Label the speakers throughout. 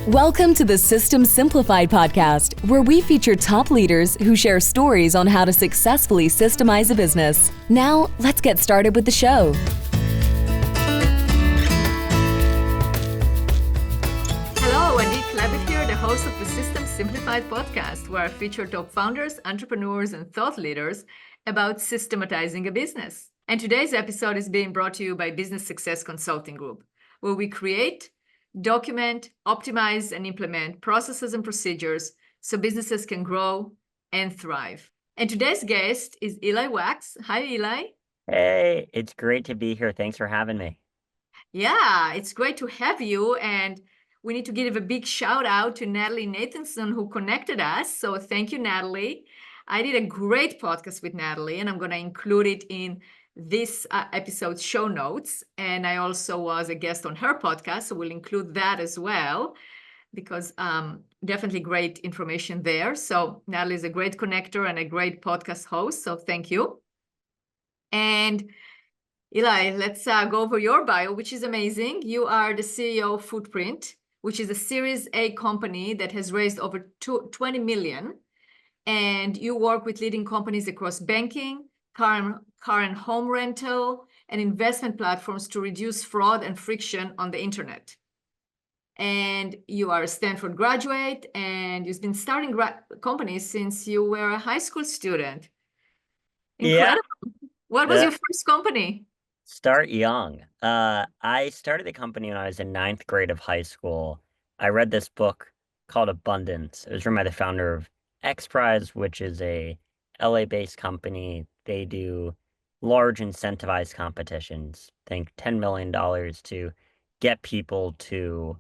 Speaker 1: Welcome to the System Simplified podcast, where we feature top leaders who share stories on how to successfully systemize a business. Now, let's get started with the show.
Speaker 2: Hello, Eli Klevit here, the host of the System Simplified podcast, where I feature top founders, entrepreneurs, and thought leaders about systematizing a business. And today's episode is being brought to you by Business Success Consulting Group, where we create, document, optimize, and implement processes and procedures so businesses can grow and thrive. And today's guest is Eli Wachs. Hi, Eli.
Speaker 3: Hey, it's great to be here. Thanks for having me.
Speaker 2: Yeah, it's great to have you. And we need to give a big shout out to Natalie Nathanson, who connected us. So thank you, Natalie. I did a great podcast with Natalie, and I'm going to include it in this episode's show notes. And I also was a guest on her podcast, so we'll include that as well, because definitely great information there. So Natalie is a great connector and a great podcast host, so thank you. And Eli, let's go over your bio, which is amazing. You are the CEO of Footprint, which is a Series A company that has raised over 20 million. And you work with leading companies across banking, car and home rental, and investment platforms to reduce fraud and friction on the internet. And you are a Stanford graduate, and you've been starting companies since you were a high school student. Incredible. Yeah. What was your first company?
Speaker 3: Start young. I started the company when I was in 9th grade of high school. I read this book called Abundance. It was written by the founder of X Prize, which is a LA-based company. They do large incentivized competitions. Think $10 million to get people to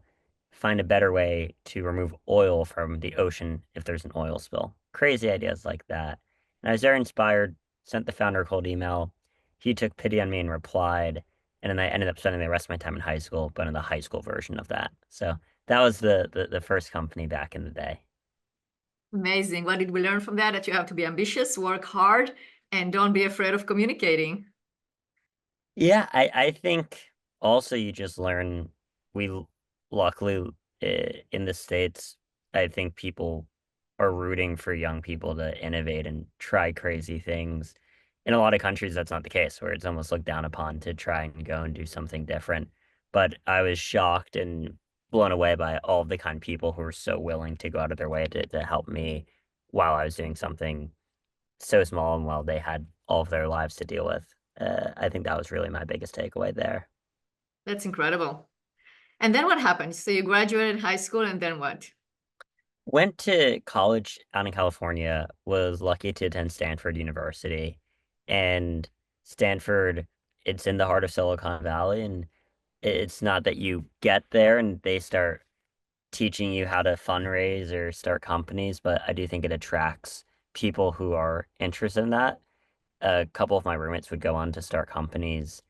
Speaker 3: find a better way to remove oil from the ocean if there's an oil spill. Crazy ideas like that. And I was very inspired, sent the founder a cold email. He took pity on me and replied. And then I ended up spending the rest of my time in high school, but in the high school version of that. So that was the first company back in the day.
Speaker 2: Amazing. What did we learn from that? That you have to be ambitious, work hard, and don't be afraid of communicating.
Speaker 3: Yeah, I think also you just learn, luckily in the States, I think people are rooting for young people to innovate and try crazy things. In a lot of countries, that's not the case, where it's almost looked down upon to try and go and do something different. But I was shocked and blown away by all of the kind of people who were so willing to go out of their way to help me while I was doing something so small and while they had all of their lives to deal with. I think that was really my biggest takeaway there.
Speaker 2: That's incredible. And then what happened? So you graduated high school, and then what?
Speaker 3: Went to college out in California, was lucky to attend Stanford University. And Stanford, it's in the heart of Silicon Valley, and it's not that you get there and they start teaching you how to fundraise or start companies, but I do think it attracts people who are interested in that. A couple of my roommates would go on to start companies,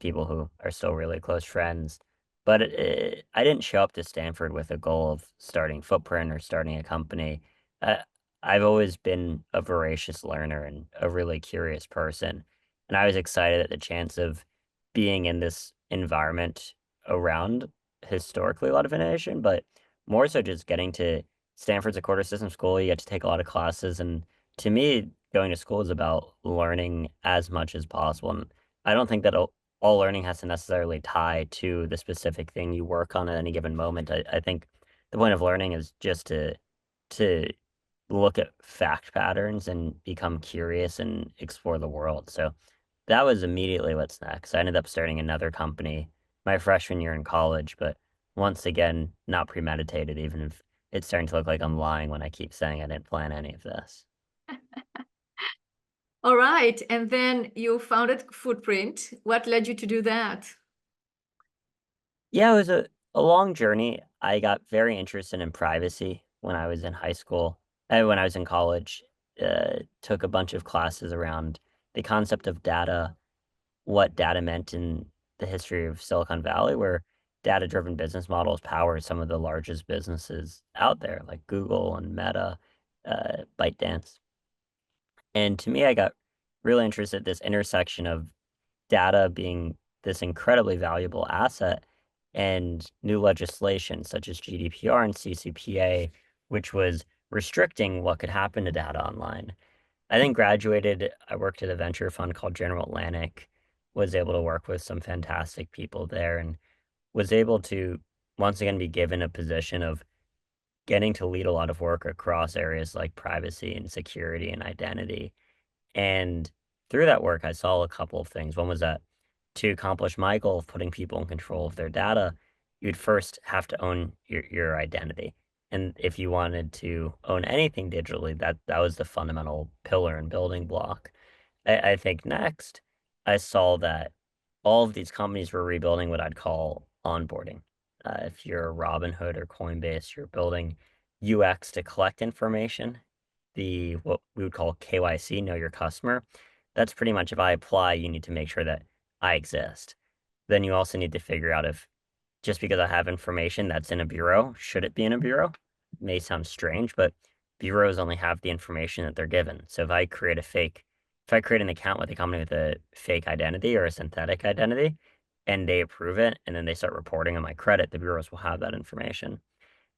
Speaker 3: people who are still really close friends. But I didn't show up to Stanford with a goal of starting Footprint or starting a company. Uh, I've always been a voracious learner and a really curious person. And I was excited at the chance of being in this environment around historically a lot of innovation, but more so just getting to Stanford's a quarter system school. You get to take a lot of classes. And to me, going to school is about learning as much as possible. And I don't think that all learning has to necessarily tie to the specific thing you work on at any given moment. I think the point of learning is just to look at fact patterns and become curious and explore the world. So that was immediately what's next. I ended up starting another company my freshman year in college, but once again, not premeditated, even if it's starting to look like I'm lying when I keep saying I didn't plan any of this.
Speaker 2: All right. And then you founded Footprint. What led you to do that?
Speaker 3: Yeah, it was a long journey. I got very interested in privacy when I was in high school. When I was in college, took a bunch of classes around the concept of data, what data meant in the history of Silicon Valley, where data-driven business models power some of the largest businesses out there, like Google and Meta, ByteDance. And to me, I got really interested in this intersection of data being this incredibly valuable asset and new legislation such as GDPR and CCPA, which was restricting what could happen to data online. I then graduated. I worked at a venture fund called General Atlantic, was able to work with some fantastic people there, and was able to once again be given a position of getting to lead a lot of work across areas like privacy and security and identity. And through that work, I saw a couple of things. One was that to accomplish my goal of putting people in control of their data, you'd first have to own your identity. And if you wanted to own anything digitally, that was the fundamental pillar and building block. I think next, I saw that all of these companies were rebuilding what I'd call onboarding. If you're Robinhood or Coinbase, you're building UX to collect information, the what we would call KYC, know your customer. That's pretty much if I apply, you need to make sure that I exist. Then you also need to figure out if just because I have information that's in a bureau, should it be in a bureau? It may sound strange, but bureaus only have the information that they're given. So if I create an account with a company with a fake identity or a synthetic identity, and they approve it, and then they start reporting on my credit, the bureaus will have that information.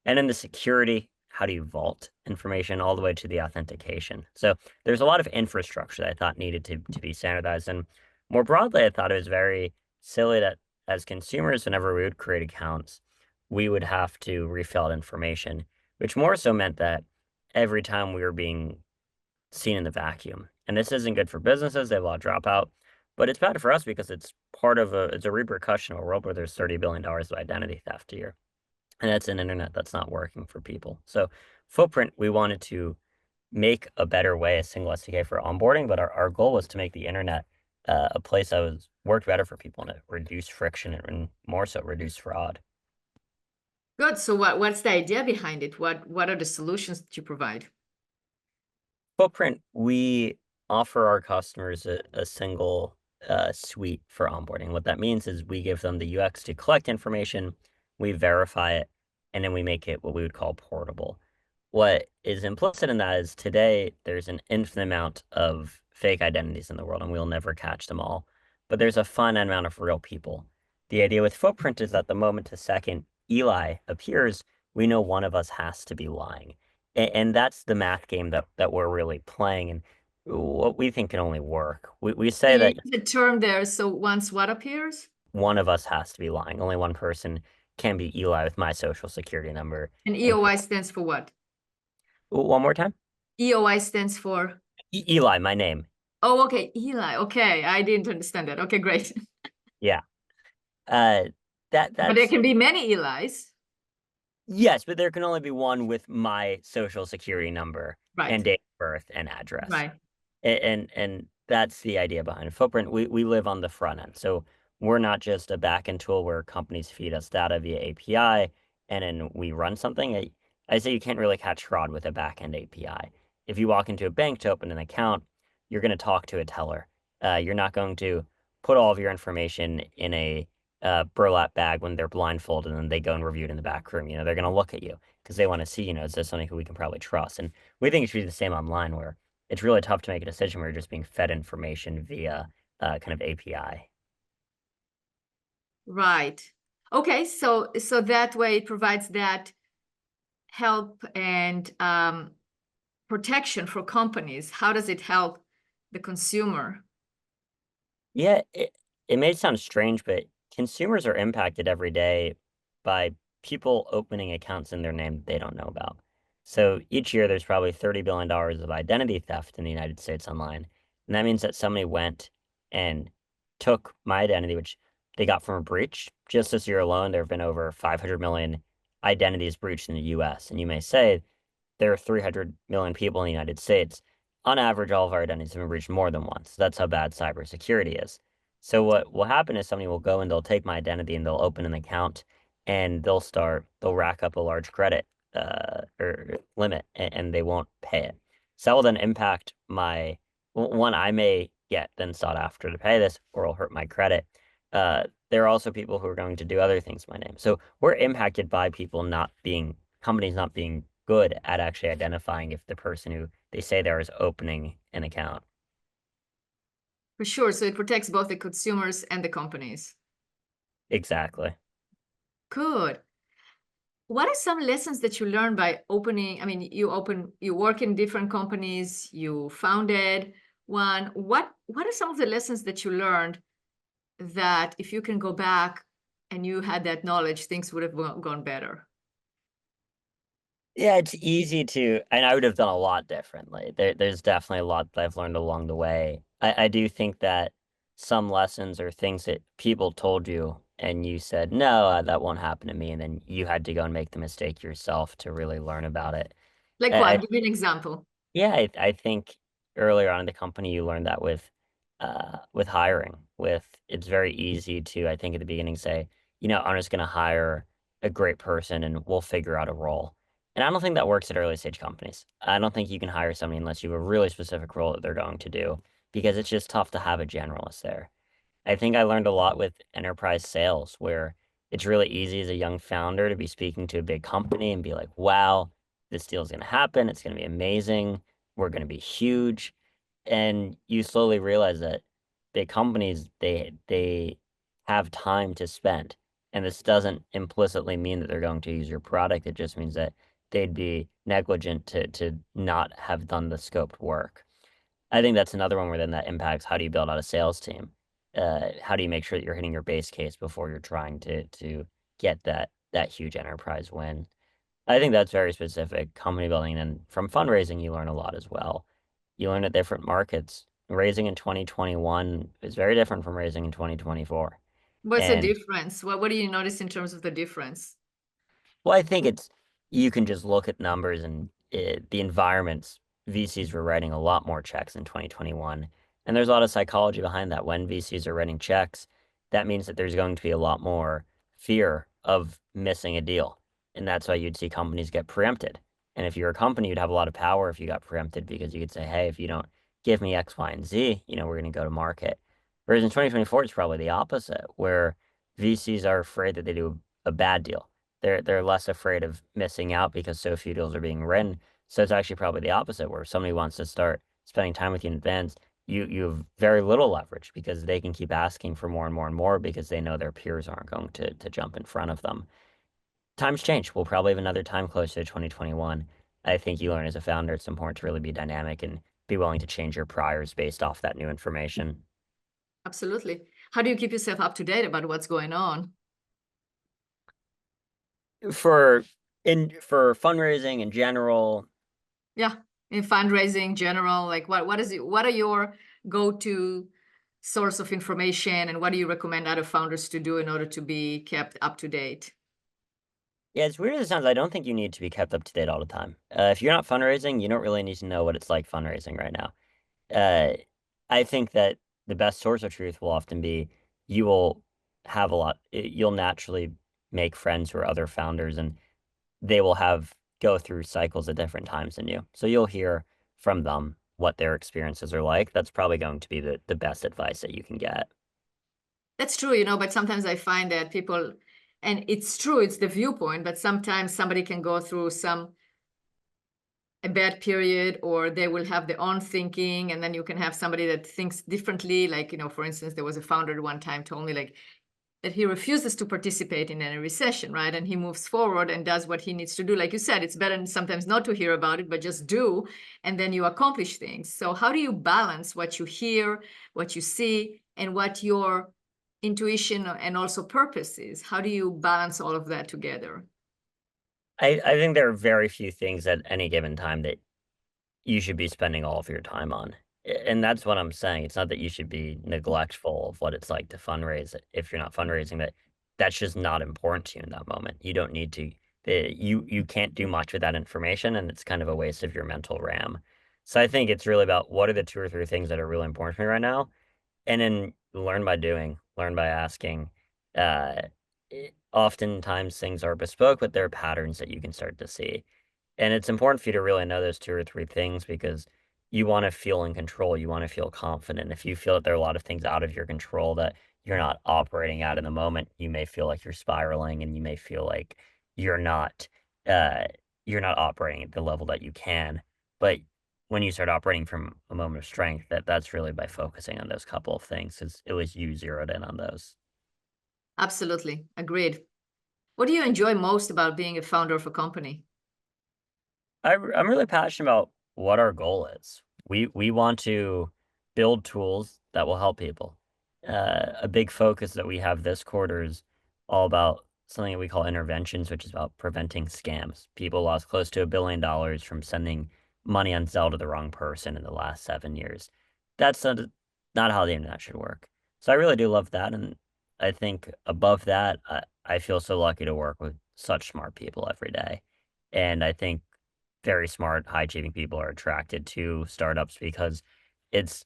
Speaker 3: And then the security, how do you vault information all the way to the authentication? So there's a lot of infrastructure that I thought needed to be standardized. And more broadly, I thought it was very silly that as consumers, whenever we would create accounts, we would have to refill out information, which more so meant that every time we were being seen in the vacuum. And this isn't good for businesses, they have a lot of dropout, but it's bad for us because it's a repercussion of a world where there's $30 billion of identity theft a year. And that's an internet that's not working for people. So Footprint, we wanted to make a better way, a single SDK for onboarding, but our goal was to make the internet a place that worked better for people and it reduced friction and more so reduce fraud.
Speaker 2: Good. So what's the idea behind it? What are the solutions that you provide?
Speaker 3: Footprint, we offer our customers a single suite for onboarding. What that means is we give them the UX to collect information, we verify it, and then we make it what we would call portable. What is implicit in that is today there's an infinite amount of fake identities in the world, and we'll never catch them all. But there's a finite amount of real people. The idea with Footprint is that the moment to second Eli appears, we know one of us has to be lying. And that's the math game that we're really playing and what we think can only work. We say that
Speaker 2: the term there, so once what appears?
Speaker 3: one of us has to be lying. Only one person can be Eli with my social security number.
Speaker 2: And EOI stands for what?
Speaker 3: One more time?
Speaker 2: EOI stands for?
Speaker 3: Eli, my name.
Speaker 2: Oh, okay. Eli. Okay. I didn't understand that. Okay, great.
Speaker 3: Yeah.
Speaker 2: But there
Speaker 3: That's
Speaker 2: can be many Elis.
Speaker 3: yes, but there can only be one with my social security number
Speaker 2: Right.
Speaker 3: and date of birth and address.
Speaker 2: Right.
Speaker 3: And that's the idea behind Footprint. We live on the front end. So we're not just a backend tool where companies feed us data via API and then we run something. I say you can't really catch fraud with a backend API. If you walk into a bank to open an account, you're going to talk to a teller. You're not going to put all of your information in a burlap bag when they're blindfolded and they go and review it in the back room. They're going to look at you because they want to see, is this something who we can probably trust? And we think it should be the same online where it's really tough to make a decision where you're just being fed information via kind of API.
Speaker 2: Right. Okay. So that way it provides that help and protection for companies. How does it help the consumer?
Speaker 3: Yeah, it may sound strange, but consumers are impacted every day by people opening accounts in their name they don't know about. So each year there's probably $30 billion of identity theft in the United States online. And that means that somebody went and took my identity, which they got from a breach. Just this year alone, there have been over 500 million identities breached in the US. And you may say there are 300 million people in the United States. On average, all of our identities have been breached more than once. That's how bad cybersecurity is. So what will happen is somebody will go and they'll take my identity and they'll open an account and they'll rack up a large credit or limit and they won't pay it. So that will then impact one, I may get then sought after to pay this or it'll hurt my credit. There are also people who are going to do other things in my name. So we're impacted by companies not being good at actually identifying if the person who they say there is opening an account.
Speaker 2: For sure. So it protects both the consumers and the companies.
Speaker 3: Exactly.
Speaker 2: Good. What are some lessons that you learned by opening? I mean, you work in different companies, you founded one. What are some of the lessons that you learned that if you can go back and you had that knowledge, things would have gone better?
Speaker 3: Yeah, it's easy to, and I would have done a lot differently. There's definitely a lot that I've learned along the way. I do think that some lessons or things that people told you and you said, no, that won't happen to me. And then you had to go and make the mistake yourself to really learn about it.
Speaker 2: Like
Speaker 3: I,
Speaker 2: what? Give me an example.
Speaker 3: Yeah, I think earlier on in the company you learned that with hiring, with it's very easy to, I think at the beginning say, I'm just gonna hire a great person and we'll figure out a role. And I don't think that works at early stage companies. I don't think you can hire somebody unless you have a really specific role that they're going to do because it's just tough to have a generalist there. I think I learned a lot with enterprise sales where it's really easy as a young founder to be speaking to a big company and be like, wow, this deal is going to happen. It's going to be amazing. We're going to be huge. And you slowly realize that big companies, they have time to spend. And this doesn't implicitly mean that they're going to use your product. It just means that they'd be negligent to not have done the scoped work. I think that's another one where then that impacts how do you build out a sales team? How do you make sure that you're hitting your base case before you're trying to get that huge enterprise win? I think that's very specific company building. And from fundraising, you learn a lot as well. You learn at different markets. Raising in 2021 is very different from raising in 2024.
Speaker 2: What's the
Speaker 3: And
Speaker 2: difference? What do you notice in terms of the difference?
Speaker 3: well, I think it's you can just look at numbers and the environments. VCs were writing a lot more checks in 2021, and there's a lot of psychology behind that. When VCs are writing checks, that means that there's going to be a lot more fear of missing a deal, and that's why you'd see companies get preempted. And if you're a company, you'd have a lot of power if you got preempted because you could say, "Hey, if you don't give me X, Y, and Z, we're going to go to market." Whereas in 2024, it's probably the opposite, where VCs are afraid that they do a bad deal. They're less afraid of missing out because so few deals are being written. So it's actually probably the opposite, where if somebody wants to start spending time with you in advance, you have very little leverage because they can keep asking for more and more and more because they know their peers aren't going to jump in front of them. Times change. We'll probably have another time closer to 2021. I think you learn as a founder, it's important to really be dynamic and be willing to change your priors based off that new information.
Speaker 2: Absolutely. How do you keep yourself up to date about what's going on?
Speaker 3: For for fundraising in general,
Speaker 2: Yeah, in fundraising general, like what are your go-to source of information and what do you recommend other founders to do in order to be kept up to date?
Speaker 3: yeah, as weird as it sounds, I don't think you need to be kept up to date all the time. If you're not fundraising, you don't really need to know what it's like fundraising right now. Uh, I think that the best source of truth will often be you will have you'll naturally make friends who are other founders and they will have go through cycles at different times than you. So you'll hear from them what their experiences are like. That's probably going to be the best advice that you can get.
Speaker 2: That's true, but sometimes I find that people, and it's true, it's the viewpoint, but sometimes somebody can go through a bad period or they will have their own thinking and then you can have somebody that thinks differently. Like, for instance, there was a founder one time told me like that he refuses to participate in any recession, right? And he moves forward and does what he needs to do. Like you said, it's better sometimes not to hear about it, but just do, and then you accomplish things. So how do you balance what you hear, what you see, and what your intuition and also purpose is? How do you balance all of that together?
Speaker 3: I think there are very few things at any given time that you should be spending all of your time on. And that's what I'm saying. It's not that you should be neglectful of what it's like to fundraise if you're not fundraising, that that's just not important to you in that moment. You don't need to, you can't do much with that information and it's kind of a waste of your mental RAM. So I think it's really about what are the two or three things that are really important to me right now and then learn by doing, learn by asking. Uh, Oftentimes things are bespoke, but there are patterns that you can start to see. And it's important for you to really know those two or three things because you want to feel in control. You want to feel confident. If you feel that there are a lot of things out of your control that you're not operating at in the moment, you may feel like you're spiraling and you may feel like you're not uh you're not operating at the level that you can. But when you start operating from a moment of strength, that's really by focusing on those couple of things because it was you zeroed in on those.
Speaker 2: Absolutely. Agreed. What do you enjoy most about being a founder of a company?
Speaker 3: I'm really passionate about what our goal is. We want to build tools that will help people. A big focus that we have this quarter is all about something that we call interventions, which is about preventing scams. People lost close to $1 billion from sending money on Zelle to the wrong person in the last 7 years. That's not how the internet should work. So I really do love that, and I think above that, I feel so lucky to work with such smart people every day. And I think very smart, high achieving people are attracted to startups because it's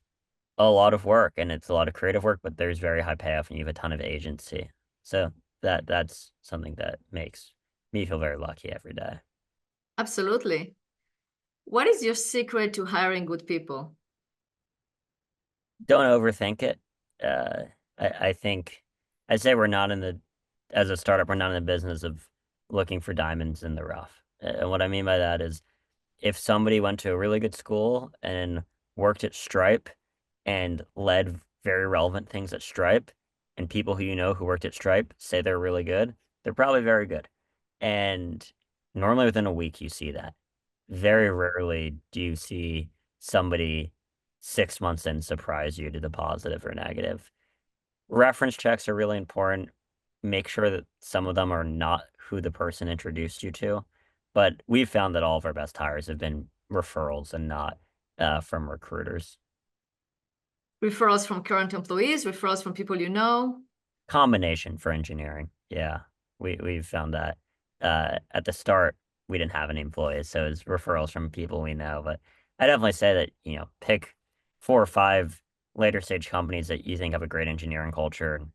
Speaker 3: a lot of work and it's a lot of creative work, but there's very high payoff and you have a ton of agency. So that's something that makes me feel very lucky every day.
Speaker 2: Absolutely. What is your secret to hiring good people?
Speaker 3: Don't overthink it. Uh, I think I'd say we're not in the as a startup, we're not in the business of looking for diamonds in the rough. And what I mean by that is if somebody went to a really good school and worked at Stripe and led very relevant things at Stripe, and people who you know who worked at Stripe say they're really good, they're probably very good. And normally within a week, you see that. Very rarely do you see somebody 6 months in surprise you to the positive or negative. Reference checks are really important. Make sure that some of them are not who the person introduced you to. But we've found that all of our best hires have been referrals and not from recruiters.
Speaker 2: Referrals from current employees, referrals from people you know.
Speaker 3: Combination for engineering. Yeah. We've found that at the start we didn't have any employees, so it's referrals from people we know. But I definitely say that, pick 4 or 5 later stage companies that you think have a great engineering culture and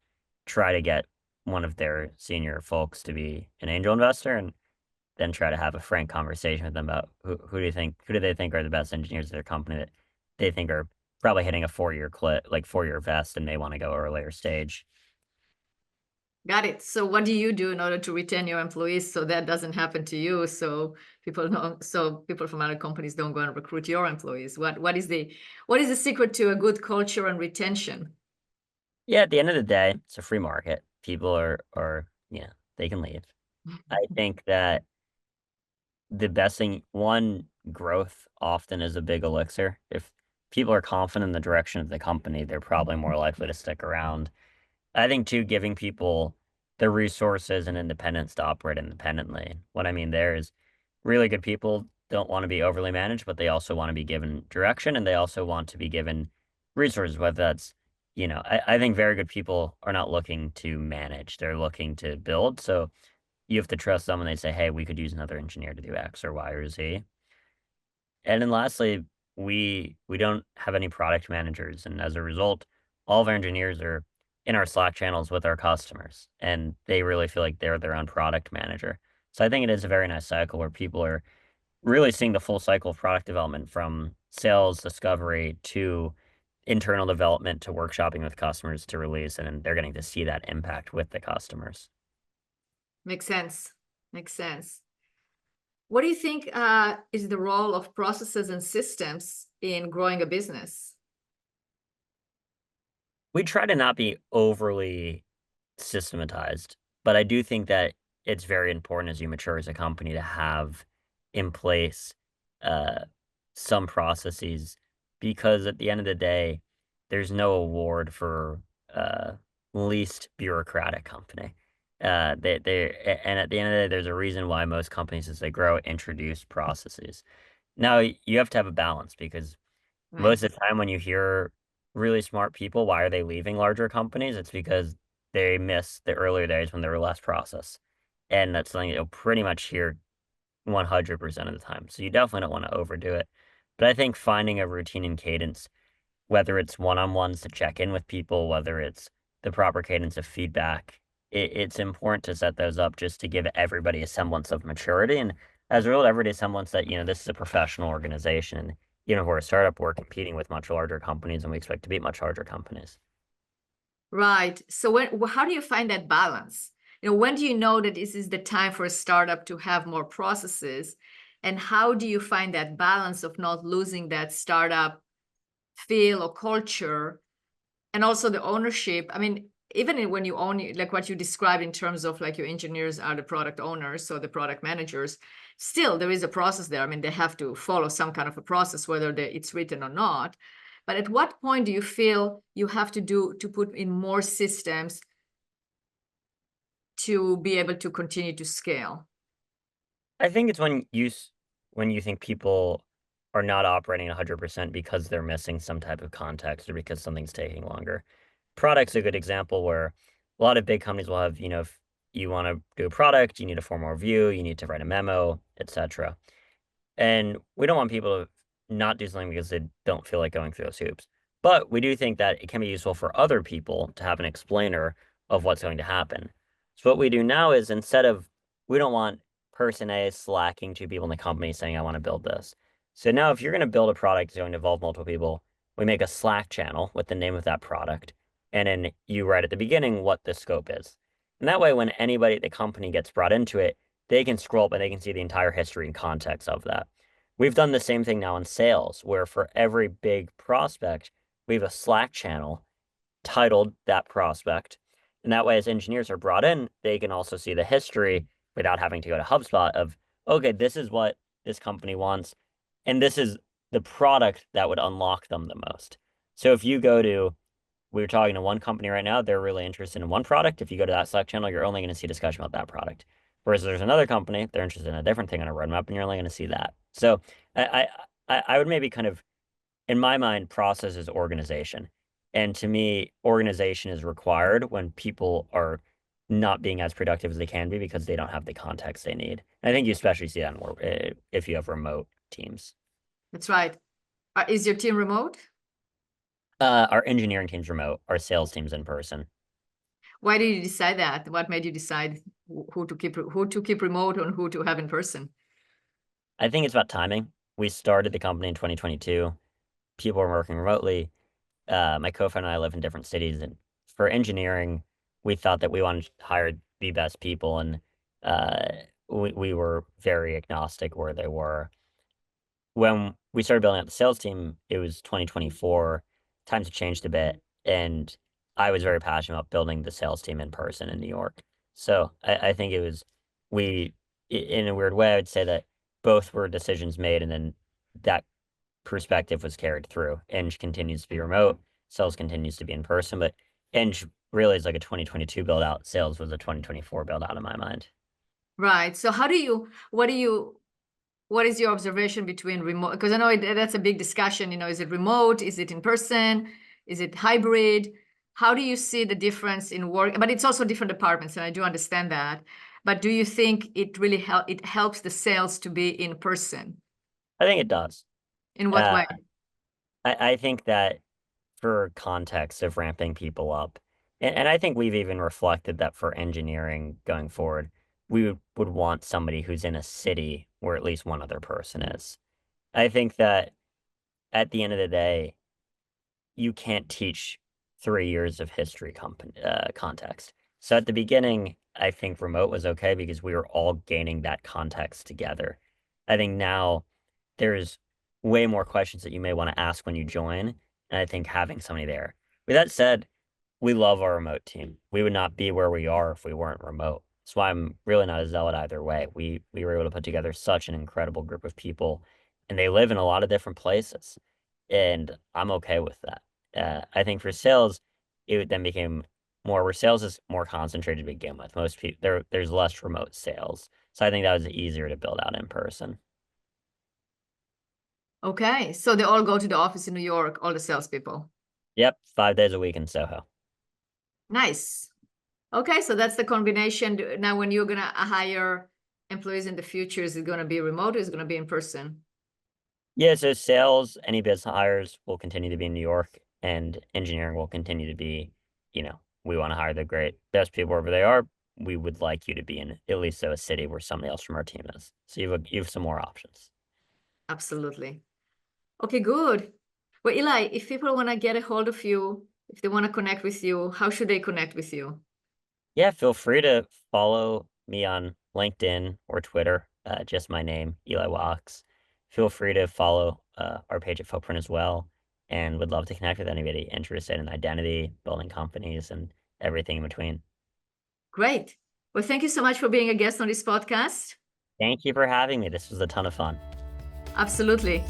Speaker 3: try to get one of their senior folks to be an angel investor and then try to have a frank conversation with them about who do they think are the best engineers of their company that they think are probably hitting a 4-year clip, like 4-year vest, and may want to go earlier stage.
Speaker 2: Got it. So what do you do in order to retain your employees so that doesn't happen to you? So people from other companies don't go and recruit your employees. What is the secret to a good culture and retention?
Speaker 3: Yeah, at the end of the day, it's a free market. People they can leave. I think that the best thing, one, growth often is a big elixir. If people are confident in the direction of the company, they're probably more likely to stick around. I think too, giving people the resources and independence to operate independently. What I mean there is really good people don't want to be overly managed, but they also want to be given direction and they also want to be given resources, whether that's, I think very good people are not looking to manage, they're looking to build. So you have to trust them when they say, hey, we could use another engineer to do X or Y or Z. And then lastly, we don't have any product managers, and as a result, all of our engineers are in our Slack channels with our customers, and they really feel like they're their own product manager. So I think it is a very nice cycle where people are really seeing the full cycle of product development from sales, discovery to internal development to workshopping with customers to release, and they're getting to see that impact with the customers.
Speaker 2: Makes sense. Makes sense. What do you think is the role of processes and systems in growing a business?
Speaker 3: We try to not be overly systematized, but I do think that it's very important as you mature as a company to have in place uh, some processes because at the end of the day, there's no award for uh, least bureaucratic company. And at the end of the day, there's a reason why most companies, as they grow, introduce processes. Now, you have to have a balance because
Speaker 2: Right.
Speaker 3: most of the time when you hear really smart people, why are they leaving larger companies? It's because they miss the earlier days when there were less process. And that's something you'll pretty much hear 100% of the time. So you definitely don't want to overdo it. But I think finding a routine and cadence, whether it's one-on-ones to check in with people, whether it's the proper cadence of feedback, it's important to set those up just to give everybody a semblance of maturity. And as a result, everybody a semblance that, this is a professional organization. And, we're a startup, we're competing with much larger companies and we expect to beat much larger companies.
Speaker 2: Right. So how do you find that balance? When do you know that this is the time for a startup to have more processes? And how do you find that balance of not losing that startup feel or culture and also the ownership? I mean, even when you own, like what you described in terms of like your engineers are the product owners, so the product managers, still there is a process there. I mean, they have to follow some kind of a process, whether it's written or not. But at what point do you feel you have to put in more systems to be able to continue to scale?
Speaker 3: I think it's when you think people are not operating 100% because they're missing some type of context or because something's taking longer. Product's a good example where a lot of big companies will have, if you want to do a product, you need a formal review, you need to write a memo, etc. And we don't want people to not do something because they don't feel like going through those hoops. But we do think that it can be useful for other people to have an explainer of what's going to happen. So what we do now is we don't want person A slacking to people in the company saying, I want to build this. So now if you're going to build a product that's going to involve multiple people, we make a Slack channel with the name of that product. And then you write at the beginning what the scope is. And that way, when anybody at the company gets brought into it, they can scroll up and they can see the entire history and context of that. We've done the same thing now in sales, where for every big prospect, we have a Slack channel titled that prospect. And that way, as engineers are brought in, they can also see the history without having to go to HubSpot of, okay, this is what this company wants. And this is the product that would unlock them the most. So if you go to, we're talking to one company right now, they're really interested in one product. If you go to that Slack channel, you're only going to see discussion about that product. Whereas there's another company, they're interested in a different thing on a roadmap, and you're only going to see that. So I would maybe kind of, in my mind, process is organization. And to me, organization is required when people are not being as productive as they can be because they don't have the context they need. And I think you especially see that if you have remote teams.
Speaker 2: That's right. Is your team remote?
Speaker 3: Our engineering team's remote, our sales team's in person.
Speaker 2: Why did you decide that? What made you decide who to keep remote and who to have in person?
Speaker 3: I think it's about timing. We started the company in 2022. People were working remotely. My co-founder and I live in different cities, and for engineering, we thought that we wanted to hire the best people, and we were very agnostic where they were. When we started building out the sales team, it was 2024. Times have changed a bit, and I was very passionate about building the sales team in person in New York. So I think it was in a weird way, I would say that both were decisions made, and then that perspective was carried through. Eng continues to be remote, sales continues to be in person, but Eng really is like a 2022 build out. Sales was a 2024 build out in my mind.
Speaker 2: Right. So what is your observation between remote? Because I know that's a big discussion, is it remote? Is it in person? Is it hybrid? How do you see the difference in work? But it's also different departments, and I do understand that. But do you think it really helps the sales to be in person?
Speaker 3: I think it does.
Speaker 2: In what way?
Speaker 3: I think that for context of ramping people up, and I think we've even reflected that for engineering going forward, we would want somebody who's in a city where at least one other person is. I think that at the end of the day, you can't teach 3 years of history context. So at the beginning, I think remote was okay because we were all gaining that context together. I think now there's way more questions that you may want to ask when you join. And I think having somebody there. With that said, we love our remote team. We would not be where we are if we weren't remote. That's why I'm really not a zealot either way. We were able to put together such an incredible group of people, and they live in a lot of different places. And I'm okay with that. I think for sales, it then became more where sales is more concentrated to begin with. Most people there's less remote sales. So I think that was easier to build out in person.
Speaker 2: Okay. So they all go to the office in New York, all the salespeople.
Speaker 3: Yep, 5 days a week in Soho.
Speaker 2: Nice. Okay, so that's the combination. Now, when you're gonna hire employees in the future, is it gonna be remote or is it gonna be in person?
Speaker 3: Yeah, so sales, any business hires will continue to be in New York, and engineering will continue to be, we want to hire the best people wherever they are. We would like you to be in at least a city where somebody else from our team is. So you have some more options.
Speaker 2: Absolutely. Okay, good. Well, Eli, if people want to get a hold of you, if they want to connect with you, how should they connect with you?
Speaker 3: Yeah, feel free to follow me on LinkedIn or Twitter. Just my name, Eli Wachs. Feel free to follow our page at Footprint as well, and would love to connect with anybody interested in identity, building companies, and everything in between.
Speaker 2: Great. Well, thank you so much for being a guest on this podcast.
Speaker 3: Thank you for having me. This was a ton of fun.
Speaker 2: Absolutely.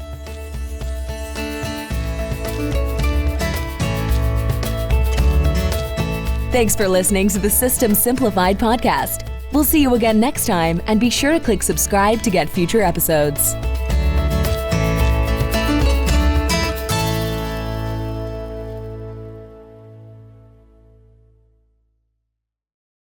Speaker 1: Thanks for listening to the System Simplified podcast. We'll see you again next time, and be sure to click subscribe to get future episodes.